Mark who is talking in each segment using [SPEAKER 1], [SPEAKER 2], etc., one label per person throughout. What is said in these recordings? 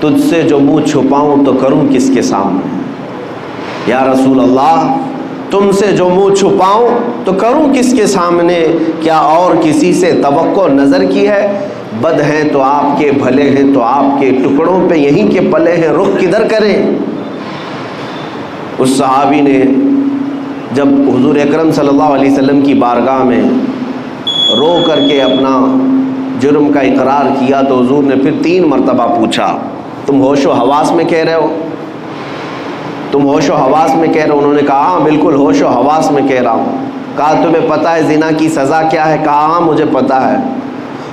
[SPEAKER 1] تجھ سے جو منہ چھپاؤں تو کروں کس کے سامنے. یا رسول اللہ تم سے جو منہ چھپاؤں تو کروں کس کے سامنے. کیا اور کسی سے توقع نظر کی ہے؟ بد ہیں تو آپ کے، بھلے ہیں تو آپ کے، ٹکڑوں پہ یہیں کے پلے ہیں، رخ کدھر کریں. اس صحابی نے جب حضور اکرم صلی اللہ علیہ وسلم کی بارگاہ میں رو کر کے اپنا جرم کا اقرار کیا تو حضور نے پھر 3 مرتبہ پوچھا تم ہوش و حواس میں کہہ رہے ہو؟ تم ہوش و حواس میں کہہ رہے ہو؟ انہوں نے کہا ہاں بالکل ہوش و حواس میں کہہ رہا ہوں. کہا تمہیں پتہ ہے زنا کی سزا کیا ہے؟ کہا ہاں مجھے پتہ ہے.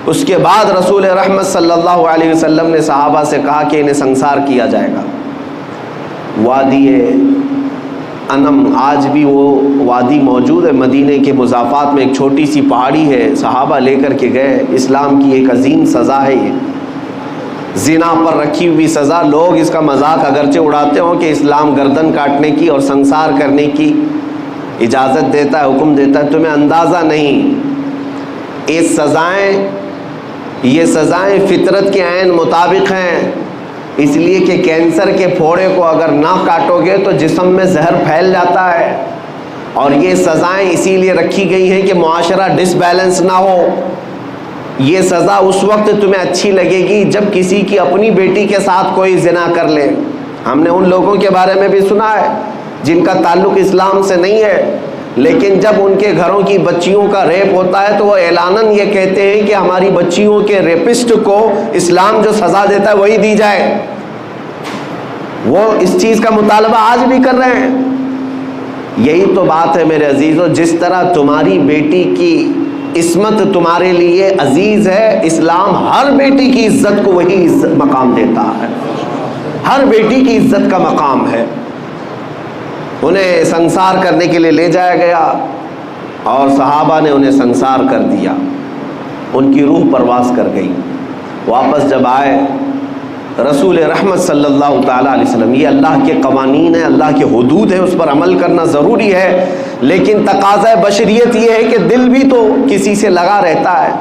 [SPEAKER 1] اس کے بعد رسول رحمت صلی اللہ علیہ وسلم نے صحابہ سے کہا کہ انہیں سنسار کیا جائے گا. وادی انم، آج بھی وہ وادی موجود ہے مدینے کے مضافات میں، ایک چھوٹی سی پہاڑی ہے. صحابہ لے کر کے گئے. اسلام کی ایک عظیم سزا ہے یہ، زنا پر رکھی ہوئی سزا. لوگ اس کا مذاق اگرچہ اڑاتے ہوں کہ اسلام گردن کاٹنے کی اور سنسار کرنے کی اجازت دیتا ہے، حکم دیتا ہے، تمہیں اندازہ نہیں. یہ سزائیں فطرت کے عین مطابق ہیں، اس لیے کہ کینسر کے پھوڑے کو اگر نہ کاٹو گے تو جسم میں زہر پھیل جاتا ہے. اور یہ سزائیں اسی لیے رکھی گئی ہیں کہ معاشرہ ڈس بیلنس نہ ہو. یہ سزا اس وقت تمہیں اچھی لگے گی جب کسی کی اپنی بیٹی کے ساتھ کوئی زنا کر لے. ہم نے ان لوگوں کے بارے میں بھی سنا ہے جن کا تعلق اسلام سے نہیں ہے، لیکن جب ان کے گھروں کی بچیوں کا ریپ ہوتا ہے تو وہ اعلاناً یہ کہتے ہیں کہ ہماری بچیوں کے ریپسٹ کو اسلام جو سزا دیتا ہے وہی دی جائے. وہ اس چیز کا مطالبہ آج بھی کر رہے ہیں. یہی تو بات ہے میرے عزیزو، جس طرح تمہاری بیٹی کی عصمت تمہارے لیے عزیز ہے، اسلام ہر بیٹی کی عزت کو وہی مقام دیتا ہے. ہر بیٹی کی عزت کا مقام ہے. انہیں سنسار کرنے کے لیے لے جایا گیا اور صحابہ نے انہیں سنسار کر دیا. ان کی روح پرواز کر گئی. واپس جب آئے رسول رحمت صلی اللہ تعالیٰ علیہ وسلم، یہ اللہ کے قوانین ہیں، اللہ کے حدود ہیں، اس پر عمل کرنا ضروری ہے، لیکن تقاضۂ بشریت یہ ہے کہ دل بھی تو کسی سے لگا رہتا ہے.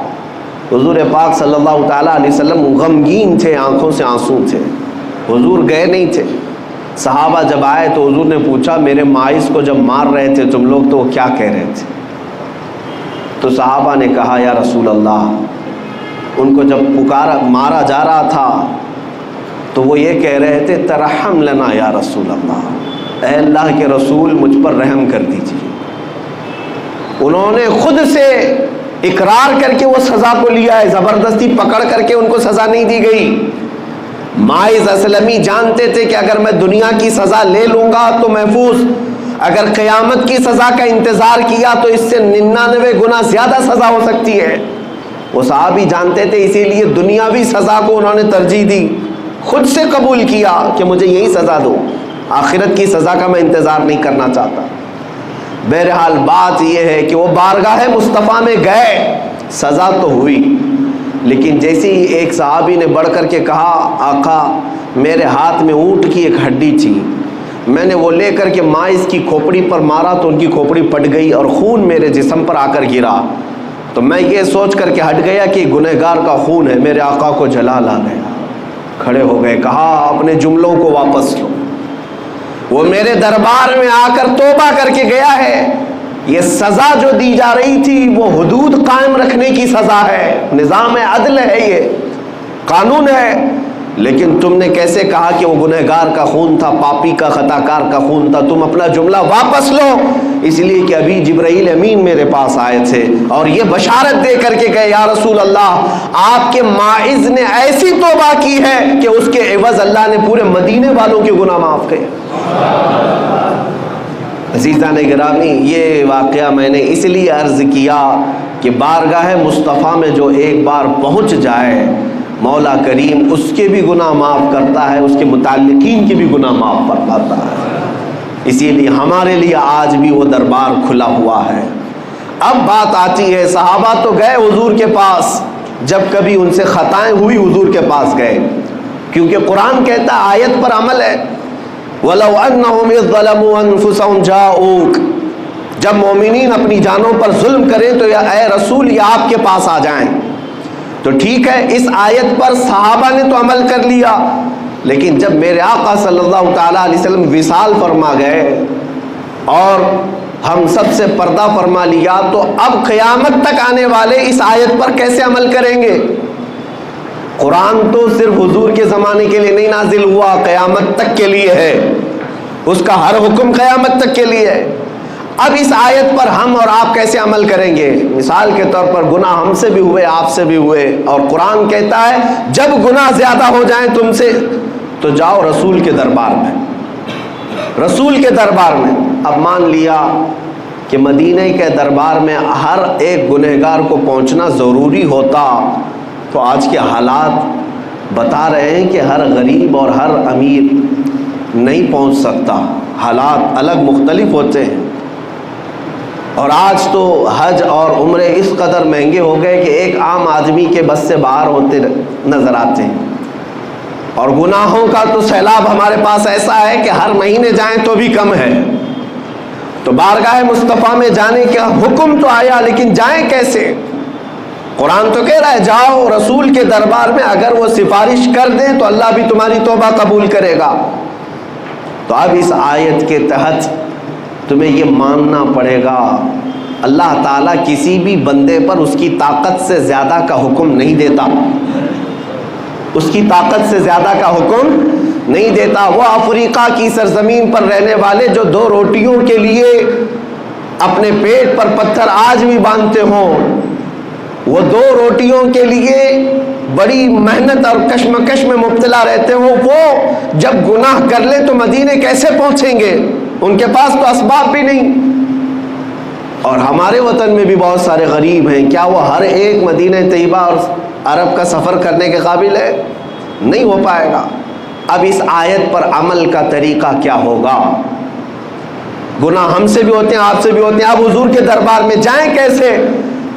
[SPEAKER 1] حضور پاک صلی اللہ تعالیٰ علیہ وسلم غمگین تھے، آنکھوں سے آنسو تھے. حضور گئے نہیں تھے. صحابہ جب آئے تو حضور نے پوچھا میرے مائز کو جب مار رہے تھے تم لوگ تو وہ کیا کہہ رہے تھے؟ تو صحابہ نے کہا یا رسول اللہ، ان کو جب مارا جا رہا تھا تو وہ یہ کہہ رہے تھے ترحم لنا یا رسول اللہ، اے اللہ کے رسول مجھ پر رحم کر دیجیے. انہوں نے خود سے اقرار کر کے وہ سزا کو لیا ہے، زبردستی پکڑ کر کے ان کو سزا نہیں دی گئی. مائز اسلمی جانتے تھے کہ اگر میں دنیا کی سزا لے لوں گا تو محفوظ، اگر قیامت کی سزا کا انتظار کیا تو اس سے 99 گنا زیادہ سزا ہو سکتی ہے. وہ صحابی جانتے تھے، اسی لیے دنیاوی سزا کو انہوں نے ترجیح دی. خود سے قبول کیا کہ مجھے یہی سزا دو، آخرت کی سزا کا میں انتظار نہیں کرنا چاہتا. بہرحال بات یہ ہے کہ وہ بارگاہ مصطفیٰ میں گئے، سزا تو ہوئی، لیکن جیسے ہی ایک صحابی نے بڑھ کر کے کہا آقا میرے ہاتھ میں اونٹ کی ایک ہڈی تھی، میں نے وہ لے کر کے مائز کی کھوپڑی پر مارا تو ان کی کھوپڑی پھٹ گئی اور خون میرے جسم پر آ کر گرا، تو میں یہ سوچ کر کے ہٹ گیا کہ گنہگار کا خون ہے. میرے آقا کو جلال آ گیا، کھڑے ہو گئے، کہا اپنے جملوں کو واپس لو. وہ میرے دربار میں آ کر توبہ کر کے گیا ہے. یہ سزا جو دی جا رہی تھی وہ حدود قائم رکھنے کی سزا ہے، نظام عدل ہے، یہ قانون ہے، لیکن تم نے کیسے کہا کہ وہ گنہگار کا خون تھا، پاپی کا، خطاکار کا خون تھا. تم اپنا جملہ واپس لو. اس لیے کہ ابھی جبرائیل امین میرے پاس آئے تھے اور یہ بشارت دے کر کے گئے یا رسول اللہ آپ کے ماعز نے ایسی توبہ کی ہے کہ اس کے عوض اللہ نے پورے مدینے والوں کے گناہ معاف کیے. عزیزان گرامی، یہ واقعہ میں نے اس لیے عرض کیا کہ بارگاہ مصطفیٰ میں جو ایک بار پہنچ جائے مولا کریم اس کے بھی گناہ معاف کرتا ہے، اس کے متعلقین کے بھی گناہ معاف فرماتا ہے. اسی لیے ہمارے لیے آج بھی وہ دربار کھلا ہوا ہے. اب بات آتی ہے، صحابہ تو گئے حضور کے پاس، جب کبھی ان سے خطائیں ہوئی حضور کے پاس گئے، کیونکہ قرآن کہتا ہے آیت پر عمل ہے وَلَوْ أَنَّهُمْ إِذْ ظَلَمُوا أَنفُسَهُمْ جَاءُوكَ، جب مومنین اپنی جانوں پر ظلم کریں تو یا اے رسول یہ آپ کے پاس آ جائیں. تو ٹھیک ہے، اس آیت پر صحابہ نے تو عمل کر لیا، لیکن جب میرے آقا صلی اللہ تعالیٰ علیہ وسلم وصال فرما گئے اور ہم سب سے پردہ فرما لیا، تو اب قیامت تک آنے والے اس آیت پر کیسے عمل کریں گے؟ قرآن تو صرف حضور کے زمانے کے لیے نہیں نازل ہوا، قیامت تک کے لیے ہے، اس کا ہر حکم قیامت تک کے لیے ہے۔ اب اس آیت پر ہم اور آپ کیسے عمل کریں گے؟ مثال کے طور پر گناہ ہم سے بھی ہوئے، آپ سے بھی ہوئے، اور قرآن کہتا ہے جب گناہ زیادہ ہو جائیں تم سے تو جاؤ رسول کے دربار میں، رسول کے دربار میں۔ اب مان لیا کہ مدینہ کے دربار میں ہر ایک گنہگار کو پہنچنا ضروری ہوتا، تو آج کے حالات بتا رہے ہیں کہ ہر غریب اور ہر امیر نہیں پہنچ سکتا، حالات الگ مختلف ہوتے ہیں۔ اور آج تو حج اور عمرے اس قدر مہنگے ہو گئے کہ ایک عام آدمی کے بس سے باہر ہوتے نظر آتے ہیں، اور گناہوں کا تو سیلاب ہمارے پاس ایسا ہے کہ ہر مہینے جائیں تو بھی کم ہے۔ تو بارگاہ مصطفیٰ میں جانے کا حکم تو آیا، لیکن جائیں کیسے؟ قرآن تو کہہ رہا ہے جاؤ رسول کے دربار میں، اگر وہ سفارش کر دیں تو اللہ بھی تمہاری توبہ قبول کرے گا۔ تو اب اس آیت کے تحت تمہیں یہ ماننا پڑے گا اللہ تعالیٰ کسی بھی بندے پر اس کی طاقت سے زیادہ کا حکم نہیں دیتا، اس کی طاقت سے زیادہ کا حکم نہیں دیتا۔ وہ افریقہ کی سرزمین پر رہنے والے جو 2 روٹیوں کے لیے اپنے پیٹ پر پتھر آج بھی باندھتے ہوں، وہ 2 روٹیوں کے لیے بڑی محنت اور کشمکش میں مبتلا رہتے ہوں، وہ جب گناہ کر لیں تو مدینے کیسے پہنچیں گے؟ ان کے پاس تو اسباب بھی نہیں۔ اور ہمارے وطن میں بھی بہت سارے غریب ہیں، کیا وہ ہر ایک مدینہ طیبہ اور عرب کا سفر کرنے کے قابل ہے؟ نہیں ہو پائے گا۔ اب اس آیت پر عمل کا طریقہ کیا ہوگا؟ گناہ ہم سے بھی ہوتے ہیں، آپ سے بھی ہوتے ہیں، اب حضور کے دربار میں جائیں کیسے؟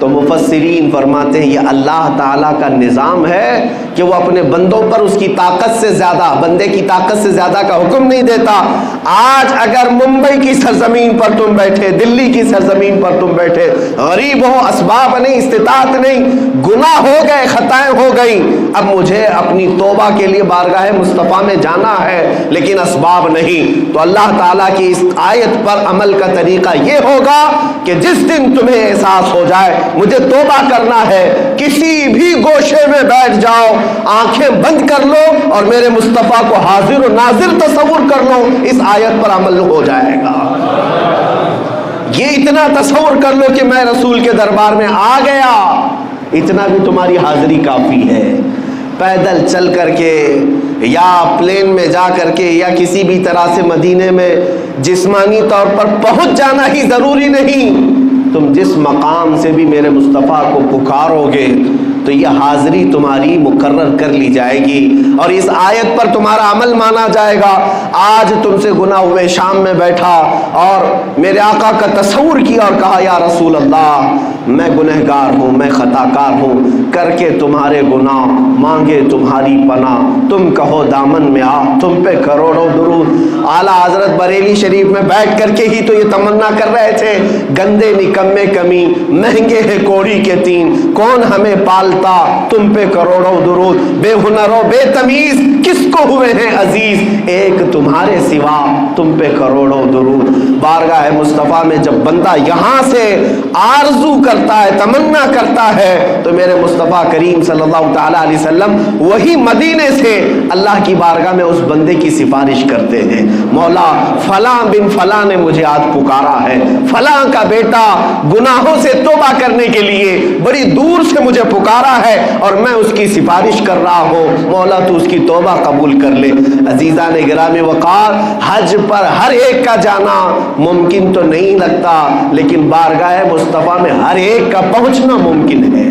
[SPEAKER 1] تو مفسرین فرماتے ہیں یہ اللہ تعالیٰ کا نظام ہے کہ وہ اپنے بندوں پر اس کی طاقت سے زیادہ، بندے کی طاقت سے زیادہ کا حکم نہیں دیتا۔ آج اگر ممبئی کی سرزمین پر تم بیٹھے، دلی کی سرزمین پر تم بیٹھے، غریب ہو، اسباب نہیں، استطاعت نہیں، گناہ ہو گئے، خطائیں ہو گئی، اب مجھے اپنی توبہ کے لیے بارگاہ مصطفیٰ میں جانا ہے لیکن اسباب نہیں، تو اللہ تعالیٰ کی اس آیت پر عمل کا طریقہ یہ ہوگا کہ جس دن تمہیں احساس ہو جائے مجھے توبہ کرنا ہے، کسی بھی گوشے میں بیٹھ جاؤ، آنکھیں بند کر لو اور میرے مصطفیٰ کو حاضر و ناظر تصور کر لو، اس آیت پر عمل ہو جائے گا۔ یہ اتنا تصور کر لو کہ میں رسول کے دربار میں آ گیا، اتنا بھی تمہاری حاضری کافی ہے۔ پیدل چل کر کے یا پلین میں جا کر کے یا کسی بھی طرح سے مدینے میں جسمانی طور پر پہنچ جانا ہی ضروری نہیں، تم جس مقام سے بھی میرے مصطفیٰ کو پکارو گے تو یہ حاضری تمہاری مقرر کر لی جائے گی اور اس آیت پر تمہارا عمل مانا جائے گا۔ آج تم سے گناہ ہوئے، شام میں بیٹھا اور میرے آقا کا تصور کیا اور کہا یا رسول اللہ میں گنہگار ہوں، میں خطا کار ہوں، کر کے تمہارے گناہ مانگے تمہاری پناہ، تم کہو دامن میں آ، تم پہ کروڑوں درود۔ اعلیٰ حضرت بریلی شریف میں بیٹھ کر کے ہی تو یہ تمنا کر رہے تھے، گندے نکمے کمی، مہنگے ہیں کوڑی کے تین، کون ہمیں پالتا، تم پہ کروڑوں درود، بے ہنر و بے تمیز کس کو ہوئے ہیں عزیز، ایک تمہارے سوا، تم پہ کروڑوں درود۔ بارگاہ مصطفیٰ میں جب بندہ یہاں سے آرزو کرتا ہے، تمنا کرتا ہے، تو میرے مصطفیٰ کریم صلی اللہ تعالیٰ علیہ وسلم وہی مدینے سے اللہ کی بارگاہ میں اس بندے کی سفارش کرتے ہیں، مولا فلاں بن فلاں نے مجھے آج پکارا ہے، فلاں کا بیٹا گناہوں سے توبہ کرنے کے لیے بڑی دور سے مجھے پکارا ہے اور میں اس کی سفارش کر رہا ہوں، مولا تو اس کی توبہ قبول کر لے۔ عزیزان گرامی وقار، حج پر ہر ایک کا جانا ممکن تو نہیں لگتا، لیکن بارگاہ مصطفیٰ میں ہر ایک کا پہنچنا ممکن ہے۔